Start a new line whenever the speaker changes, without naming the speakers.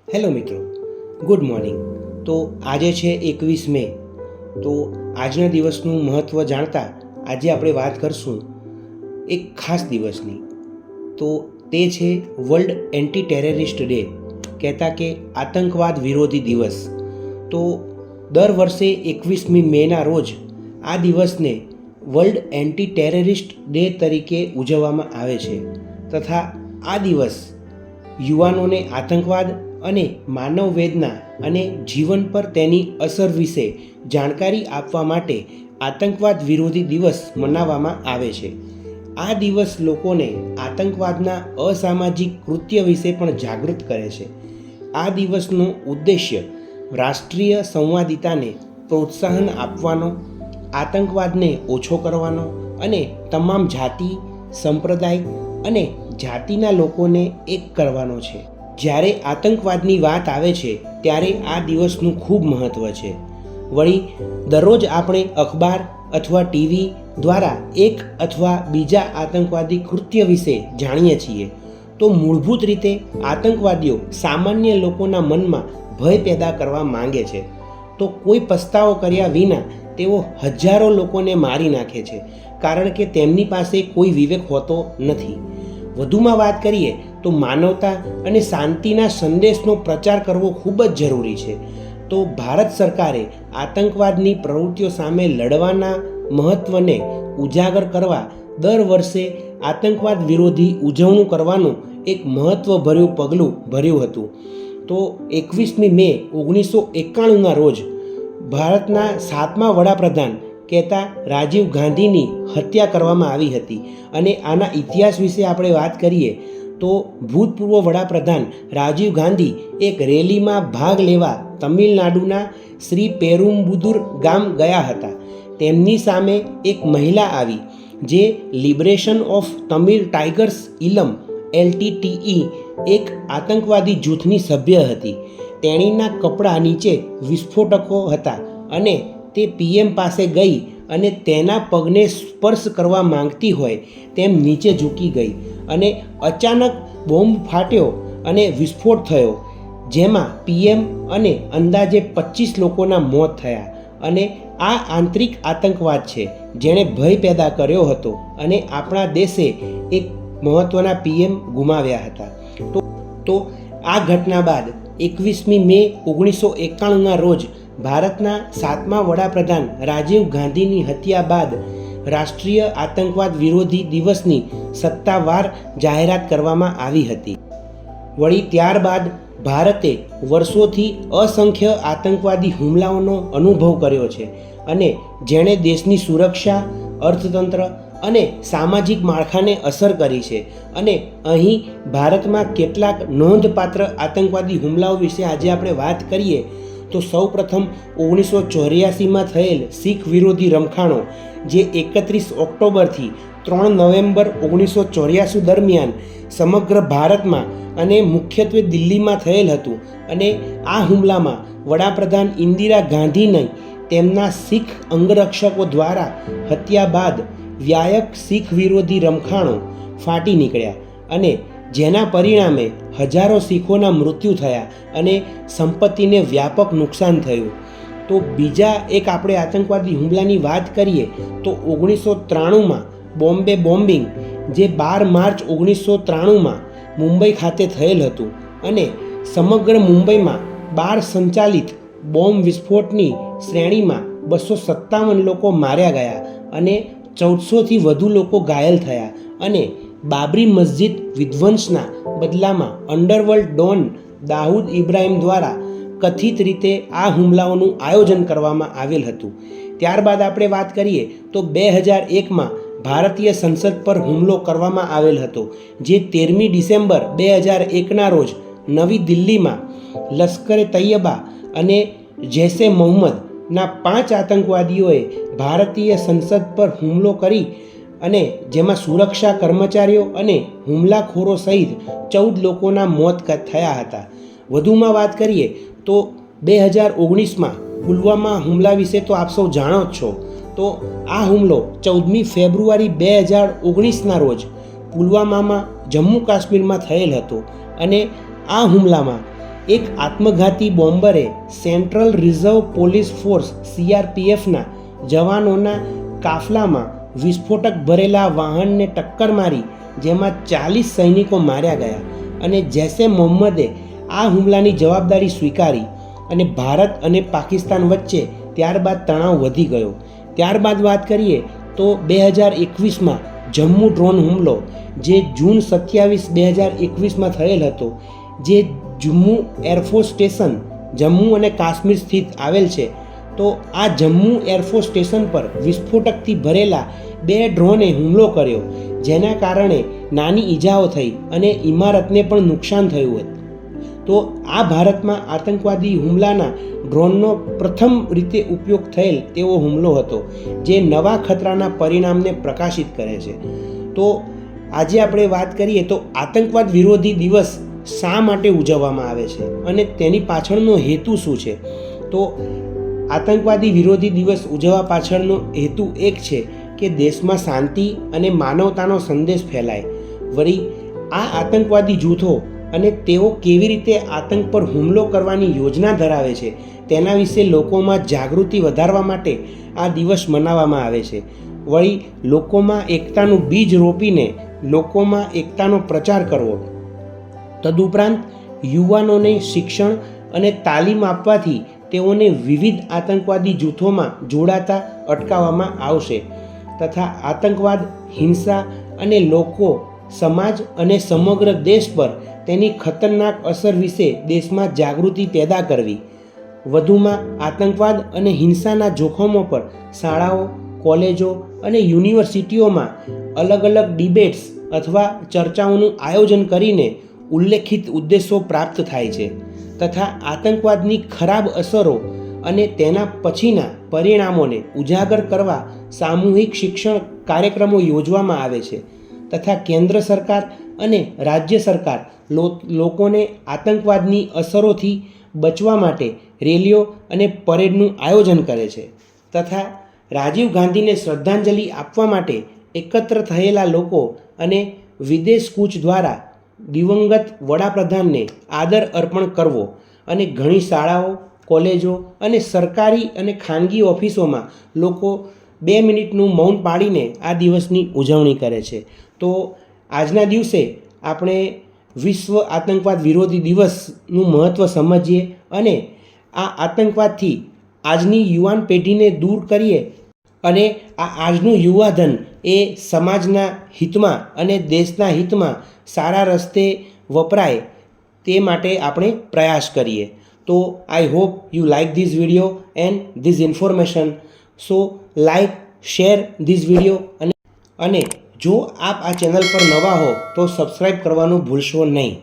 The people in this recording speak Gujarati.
હેલો મિત્રો, ગુડ મોર્નિંગ. તો આજે છે 21 મે. તો આજના દિવસનું મહત્ત્વ જાણતા આજે આપણે વાત કરશું એક ખાસ દિવસની. તો તે છે વર્લ્ડ એન્ટી ટેરરિસ્ટ ડે, કહેતા કે આતંકવાદ વિરોધી દિવસ. તો દર વર્ષે 21મી મેના રોજ આ દિવસને વર્લ્ડ એન્ટી ટેરરિસ્ટ ડે તરીકે ઉજવવામાં આવે છે તથા આ દિવસ યુવાનોને આતંકવાદ અને માનવ વેદના અને જીવન પર તેની અસર વિશે જાણકારી આપવા માટે આતંકવાદ વિરોધી દિવસ મનાવવામાં આવે છે. આ દિવસ લોકોને આતંકવાદના અસામાજિક કૃત્ય વિશે પણ જાગૃત કરે છે. આ દિવસનો ઉદ્દેશ્ય રાષ્ટ્રીય સંવાદિતાને પ્રોત્સાહન આપવાનો, આતંકવાદને ઓછો કરવાનો અને તમામ જાતિ, સંપ્રદાય અને જાતિના લોકોને એક કરવાનો છે. જ્યારે આતંકવાદની વાત આવે છે ત્યારે આ દિવસનું ખૂબ મહત્ત્વ છે. વળી દરરોજ આપણે અખબાર અથવા ટીવી દ્વારા એક અથવા બીજા આતંકવાદી કૃત્ય વિશે જાણીએ છીએ. તો મૂળભૂત રીતે આતંકવાદીઓ સામાન્ય લોકોના મનમાં ભય પેદા કરવા માંગે છે. તો કોઈ પસ્તાવો કર્યા વિના તેઓ હજારો લોકોને મારી નાખે છે, કારણ કે તેમની પાસે કોઈ વિવેક હોતો નથી. વધુમાં વાત કરીએ તો માનવતા અને શાંતિના સંદેશનો પ્રચાર કરવો ખૂબ જ જરૂરી છે. તો ભારત સરકારે આતંકવાદની પ્રવૃત્તિઓ સામે લડવાના મહત્ત્વને ઉજાગર કરવા દર વર્ષે આતંકવાદ વિરોધી ઉજવણું કરવાનું એક મહત્ત્વભર્યું પગલું ભર્યું હતું. તો 21મી મે 1991ના રોજ ભારતના 7મા વડાપ્રધાન કહેતા રાજીવ ગાંધીની હત્યા કરવામાં આવી હતી. અને આના ઇતિહાસ વિશે આપણે વાત કરીએ તો ભૂતપૂર્વ વડાપ્રધાન રાજીવ ગાંધી એક રેલીમાં ભાગ લેવા તમિલનાડુના શ્રી પેરુમ્બુદુર ગામ ગયા હતા. તેમની સામે એક મહિલા આવી જે Liberation of Tamil Tigers Eelam LTTE એક આતંકવાદી જૂથની સભ્ય હતી. તેણીના કપડા નીચે વિસ્ફોટકો હતા અને તે PM પાસે ગઈ અને તેના પગને સ્પર્શ કરવા માંગતી હોય તેમ નીચે ઝૂકી ગઈ અને અચાનક બોમ્બ ફાટ્યો અને વિસ્ફોટ થયો, જેમાં PM અને અંદાજે 25 લોકોના મોત થયા. અને આ આંતરિક આતંકવાદ છે જેણે ભય પેદા કર્યો હતો અને આપણા દેશે એક મહત્ત્વના PM ગુમાવ્યા હતા. તો આ ઘટના બાદ 21મી મે 1991ના રોજ ભારતના 7મા વડાપ્રધાન રાજીવ ગાંધીની હત્યા બાદ રાષ્ટ્રીય આતંકવાદ વિરોધી દિવસની સત્તાવાર જાહેરાત કરવામાં આવી હતી. વળી ત્યારબાદ ભારતે વર્ષોથી અસંખ્ય આતંકવાદી હુમલાઓનો અનુભવ કર્યો છે અને જેણે દેશની સુરક્ષા, અર્થતંત્ર અને સામાજિક માળખાને અસર કરી છે. અને અહીં ભારતમાં કેટલાક નોંધપાત્ર આતંકવાદી હુમલાઓ વિશે આજે આપણે વાત કરીએ તો સૌપ્રથમ 1984માં થયેલ શીખ વિરોધી રમખાણો, જે 31 ઓક્ટોબરથી 3 નવેમ્બર 1984 દરમિયાન સમગ્ર ભારતમાં અને મુખ્યત્વે દિલ્હીમાં થયેલ હતું. અને આ હુમલામાં વડાપ્રધાન ઇન્દિરા ગાંધીની તેમના શીખ અંગરક્ષકો દ્વારા હત્યા બાદ વ્યાપક શીખ વિરોધી રમખાણો ફાટી નીકળ્યા અને જેના પરિણામે હજારો શીખોના મૃત્યુ થયા અને સંપત્તિને વ્યાપક નુકસાન થયું. તો બીજા એક આપણે આતંકવાદી હુમલાની વાત કરીએ તો 1993માં બોમ્બે બોમ્બિંગ, જે 12 માર્ચ 1993માં મુંબઈ ખાતે થયેલ હતું અને સમગ્ર મુંબઈમાં 12 સંચાલિત બોમ્બ વિસ્ફોટની શ્રેણીમાં 257 લોકો માર્યા ગયા અને 1400થી વધુ લોકો ઘાયલ થયા. અને બાબરી મસ્જિદ વિધ્વંસના બદલામાં અંડરવર્લ્ડ ડોન દાઉદ ઇબ્રાહિમ દ્વારા કથિત રીતે આ હુમલાઓનું આયોજન કરવામાં આવેલ હતું. ત્યારબાદ આપણે વાત કરીએ તો 2001માં ભારતીય સંસદ પર હુમલો કરવામાં આવેલ હતો, જે 13મી ડિસેમ્બર 2001ના રોજ નવી દિલ્હીમાં લશ્કરે તૈયબા અને જૈશે મોહમ્મદના 5 આતંકવાદીઓએ ભારતીય સંસદ પર હુમલો કરી અને જેમાં સુરક્ષા કર્મચારીઓ અને હુમલાખોરો સહિત 14 લોકોના મોત થયા હતા. વધુમાં વાત કરીએ તો 2019માં પુલવામા હુમલા વિશે તો આપ સૌ જાણો જ છો. તો આ હુમલો 14મી ફેબ્રુઆરી 2019ના રોજ પુલવામામાં જમ્મુ કાશ્મીરમાં થયેલ હતો અને આ હુમલામાં એક આત્મઘાતી બોમ્બરે સેન્ટ્રલ રિઝર્વ પોલીસ ફોર્સ CRPFના જવાનોના કાફલામાં વિસ્ફોટક ભરેલા વાહનને ટક્કર મારી, જેમાં 40 સૈનિકો માર્યા ગયા. અને જૈશે મોહમ્મદે આ હુમલાની જવાબદારી સ્વીકારી અને ભારત અને પાકિસ્તાન વચ્ચે ત્યારબાદ તણાવ વધી ગયો. ત્યારબાદ વાત કરીએ તો 2021માં જમ્મુ ડ્રોન હુમલો, જે જૂન 27, 2021માં થયેલ હતો, જે જમ્મુ એરફોર્સ સ્ટેશન જમ્મુ અને કાશ્મીર સ્થિત આવેલ છે. તો આ જમ્મુ એરફોર્સ સ્ટેશન પર વિસ્ફોટકથી ભરેલા 2 ડ્રોને હુમલો કર્યો, જેના કારણે નાની ઈજાઓ થઈ અને ઇમારતને પણ નુકસાન થયું હતું. તો આ ભારતમાં આતંકવાદી હુમલાના ડ્રોનનો પ્રથમ રીતે ઉપયોગ થયેલ તેવો હુમલો હતો, જે નવા ખતરાના પરિણામને પ્રકાશિત કરે છે. તો આજે આપણે વાત કરીએ તો આતંકવાદ વિરોધી દિવસ શા માટે ઉજવવામાં આવે છે અને તેની પાછળનો હેતુ શું છે. તો આતંકવાદી વિરોધી દિવસ ઉજવવા પાછળનો હેતુ એક છે કે દેશમાં શાંતિ અને માનવતાનો સંદેશ ફેલાય. વળી આ આતંકવાદી જૂથો અને તેઓ કેવી રીતે આતંક પર હુમલો કરવાની યોજના ધરાવે છે તેના વિશે લોકોમાં જાગૃતિ વધારવા માટે આ દિવસ મનાવવામાં આવે છે. વળી લોકોમાં એકતાનું બીજ રોપીને લોકોમાં એકતાનો પ્રચાર કરવો. તદુપરાંત યુવાનોને શિક્ષણ અને તાલીમ આપવાથી તેઓને વિવિધ આતંકવાદી જૂથોમાં જોડાતા અટકાવવામાં આવશે તથા આતંકવાદ, હિંસા અને લોકો, સમાજ અને સમગ્ર દેશ પર તેની ખતરનાક અસર વિશે દેશમાં જાગૃતિ પેદા કરવી. વધુમાં આતંકવાદ અને હિંસાના જોખમો પર શાળાઓ, કોલેજો અને યુનિવર્સિટીઓમાં અલગ અલગ ડિબેટ્સ અથવા ચર્ચાઓનું આયોજન કરીને ઉલ્લેખિત ઉદ્દેશો પ્રાપ્ત થાય છે તથા આતંકવાદની ખરાબ અસરો અને તેના પછીના પરિણામોને ઉજાગર કરવા સામૂહિક શિક્ષણ કાર્યક્રમો યોજવામાં આવે છે તથા કેન્દ્ર સરકાર અને રાજ્ય સરકાર લોકોને આતંકવાદની અસરોથી બચવા માટે રેલીઓ અને પરેડનું આયોજન કરે છે તથા રાજીવ ગાંધીને શ્રદ્ધાંજલિ આપવા માટે એકત્ર થયેલા લોકો અને વિદેશ કૂચ દ્વારા દિવંગત વડાપ્રધાનને આદર અર્પણ કરવો. અને ઘણી શાળાઓ, કોલેજો અને સરકારી અને ખાનગી ઓફિસોમાં લોકો 2 મિનિટનું મૌન પાડીને આ દિવસની ઉજવણી કરે છે. તો આજના દિવસે આપણે વિશ્વ આતંકવાદ વિરોધી દિવસનું મહત્ત્વ સમજીએ અને આ આતંકવાદથી આજની યુવાન પેઢીને દૂર કરીએ અને આજનું યુવાધન એ સમાજના હિતમાં અને દેશના હિતમાં સારા રસ્તે વપરાય તે માટે આપણે પ્રયાસ કરીએ. તો I hope you like this video and this information. So like, share this video અને જો આપ આ ચેનલ પર નવા હો તો સબસ્ક્રાઈબ કરવાનું ભૂલશો નહીં.